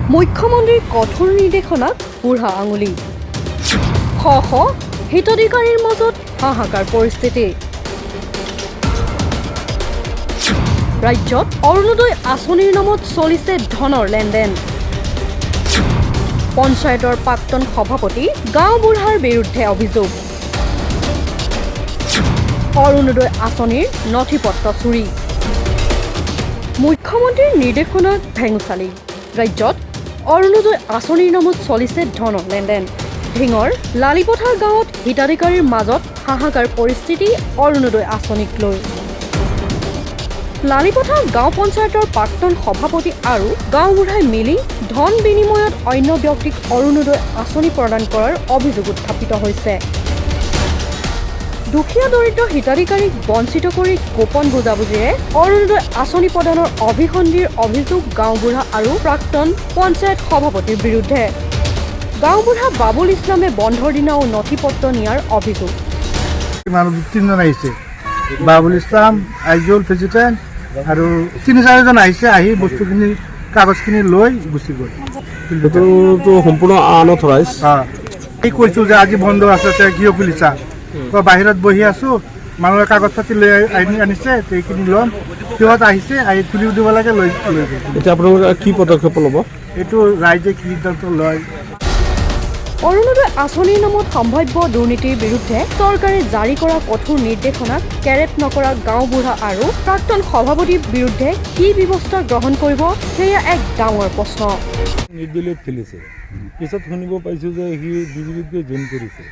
মুখ্যমন্ত্ৰীৰ কঠোৰ নিৰ্দেশনাত বুঢ়া আঙুলি শ হিতাধিকাৰীৰ মাজত হাহাকাৰ পৰিস্থিতি ৰাজ্যত অৰুণোদয় আঁচনিৰ নামত চলিছে ধনৰ লেনদেন পঞ্চায়তৰ প্ৰাক্তন সভাপতি গাঁওবুঢ়াৰ বিৰুদ্ধে অভিযোগ অৰুণোদয় আঁচনিৰ নথিপত্ৰ চুৰি মুখ্যমন্ত্ৰীৰ নিৰ্দেশনাত ভেঙুচালি ৰাজ্যত অৰুণোদয় আঁচনিৰ নামত চলিছে ধনৰ লেনদেন ঢিঙৰ লালিপথাৰ গাঁৱত হিতাধিকাৰীৰ মাজত হাহাকাৰ পৰিস্থিতি অৰুণোদয় আঁচনিক লৈ লালিপথাৰ গাঁও পঞ্চায়তৰ প্ৰাক্তন সভাপতি আৰু গাঁওবুঢ়াই মিলি ধন বিনিময়ত অন্য ব্যক্তিক অৰুণোদয় আঁচনি প্ৰদান কৰাৰ অভিযোগ উত্থাপিত হৈছে দুখীয়া দৰিদ্ৰ হিতাধিকাৰীক বঞ্চিত কৰি গোপন বুজাবুজিৰে অৰুণোদয় আঁচনি প্ৰদানৰ অভিসন্ধিৰ অভিযোগ গাঁওবুঢ়া আৰু প্ৰাক্তন পঞ্চায়ত সভাপতিৰ বিৰুদ্ধে গাঁওবুঢ়া বাবুল ইছলামে বন্ধৰ দিনাও নথিপত্ৰ নিয়াৰ অভিযোগ মানুহ তিনিজন আহিছে বাবুল ইছলাম আইজুল প্ৰেচিডেণ্ট আৰু তিনি চাৰিজন আহিছে আহি বস্তুখিনি কাগজখিনি লৈ গুচি গ'ল এইটোতো সম্পূৰ্ণ আনঅথৰাইজ এই কৈছোঁ যে আজি বন্ধ আছে কিয় খুলিছা বাহিৰত বহি আছোঁ মানুহে কাগজ পাতি লৈ আনিছে এইখিনি ল'ম সিহঁত আহিছে আহি খুলিও দিব লাগে লৈ গ'ল এতিয়া আপোনালোকে কি পদক্ষেপ ল'ব এইটো ৰাইজে কি সিদ্ধান্ত লয় অৰুণোদয় আঁচনিৰ নামত সম্ভাৱ্য দুৰ্নীতিৰ বিৰুদ্ধে চৰকাৰে জাৰি কৰা কঠোৰ নিৰ্দেশনাক কেৰেট নকৰা গাঁওবুঢ়া আৰু প্ৰাক্তন সভাপতিৰ বিৰুদ্ধে কি ব্যৱস্থা গ্ৰহণ কৰিব সেয়া এক ডাঙৰ প্ৰশ্ন নিৰ্দলীয়ত খেলিছে পিছত শুনিব পাইছোঁ যে সি বিজেপিতকৈ জইন কৰিছে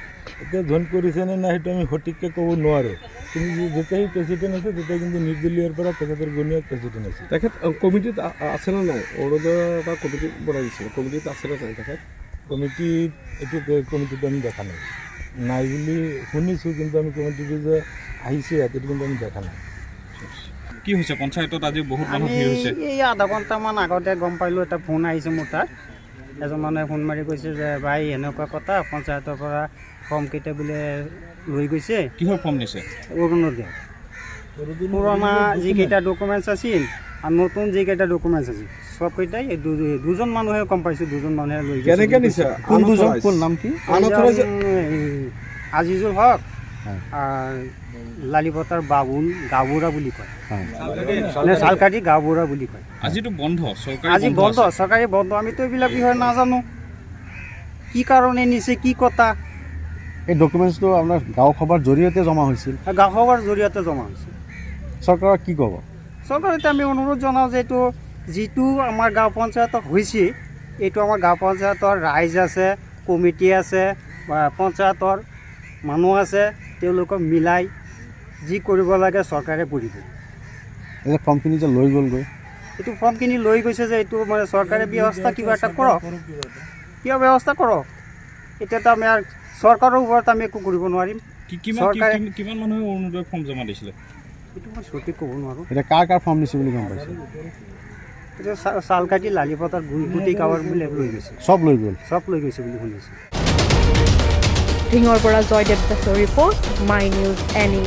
এতিয়া জইন কৰিছে নে নাই সেইটো আমি সঠিককৈ ক'ব নোৱাৰোঁ কিন্তু যেতিয়া সি প্ৰেচিডেণ্ট আছে তেতিয়া কিন্তু নিৰ্দলীয়ৰ পৰা তেখেতৰ গণীয় প্ৰেচিডেণ্ট আছে তেখেত কমিটিত আছেনে নাই অৰুণোদয় এটা কমিটি বনাই দিছিল কমিটিত আছেনে নাই তেখেত কমিটিত এইটো কমিটিটো আমি দেখা নাই নাই বুলি শুনিছোঁ কিন্তু আমি কমিটিটো যে আহিছে ইয়াত এইটো কিন্তু আমি দেখা নাই কি হৈছে পঞ্চায়তত আজি বহুত মানুহ ভিৰ হৈছে এই আধা ঘণ্টামান আগতে গম পাইলোঁ এটা ফোন আহিছে মোৰ তাত এজন মানুহে ফোন মাৰি কৈছে যে ভাই এনেকুৱা কথা পঞ্চায়তৰ পৰা ফৰ্মকেইটা বোলে লৈ গৈছে কিহৰ ফৰ্ম নিছে অৰুণোদয় পুৰণা যিকেইটা ডকুমেণ্টছ আছিল আৰু নতুন যিকেইটা ডকুমেণ্টছ আছিল চবকেইটাই দুজন মানুহে গম পাইছোঁ দুজন মানুহে লৈ কেনেকৈ নিছে কোন দুজন কোন নাম কি আজিজুল হক লালিপথাৰ বাবুল গাঁওবুঢ়া বুলি কয় চালকাটি গাঁওবুঢ়া বুলি কয় আজিতো বন্ধ আজি বন্ধ চৰকাৰী বন্ধ আমিতো এইবিলাক বিষয়ে নাজানো কি কাৰণে নিছে কি কথা এই ডকুমেণ্টছটো আপোনাৰ গাঁও সভাৰ জৰিয়তে জমা হৈছিল গাঁও সভাৰ জৰিয়তে জমা হৈছিল চৰকাৰক কি ক'ব চৰকাৰতে আমি অনুৰোধ জনাওঁ যে এইটো যিটো আমাৰ গাঁও পঞ্চায়তত হৈছে এইটো আমাৰ গাঁও পঞ্চায়তৰ ৰাইজ আছে কমিটি আছে বা পঞ্চায়তৰ মানুহ আছে তেওঁলোকক মিলাই যি কৰিব লাগে চৰকাৰে কৰিব এই ফৰ্মখিনি যে লৈ গ'লগৈ এইটো ফৰ্মখিনি লৈ গৈছে যে এইটো মানে চৰকাৰে ব্যৱস্থা কিবা এটা কৰক কিবা ব্যৱস্থা কৰক এতিয়াতো আমি আৰু চৰকাৰৰ ওপৰত আমি একো কৰিব নোৱাৰিম কিমান মানুহে অৰুণোদয় ফৰ্ম জমা দিছিলে এইটো মই সঠিক ক'ব নোৱাৰোঁ এতিয়া কাৰ ফৰ্ম দিছে বুলি গম পাইছে এইটো চালকাটি লালিপথাৰ গোটেই গাঁৱৰ বোলে লৈ গৈছে চব লৈ গ'ল বুলি শুনিছোঁ ঢিঙৰ পৰা জয়দেৱ দাসৰ ৰিপৰ্ট মাই নিউজ এনি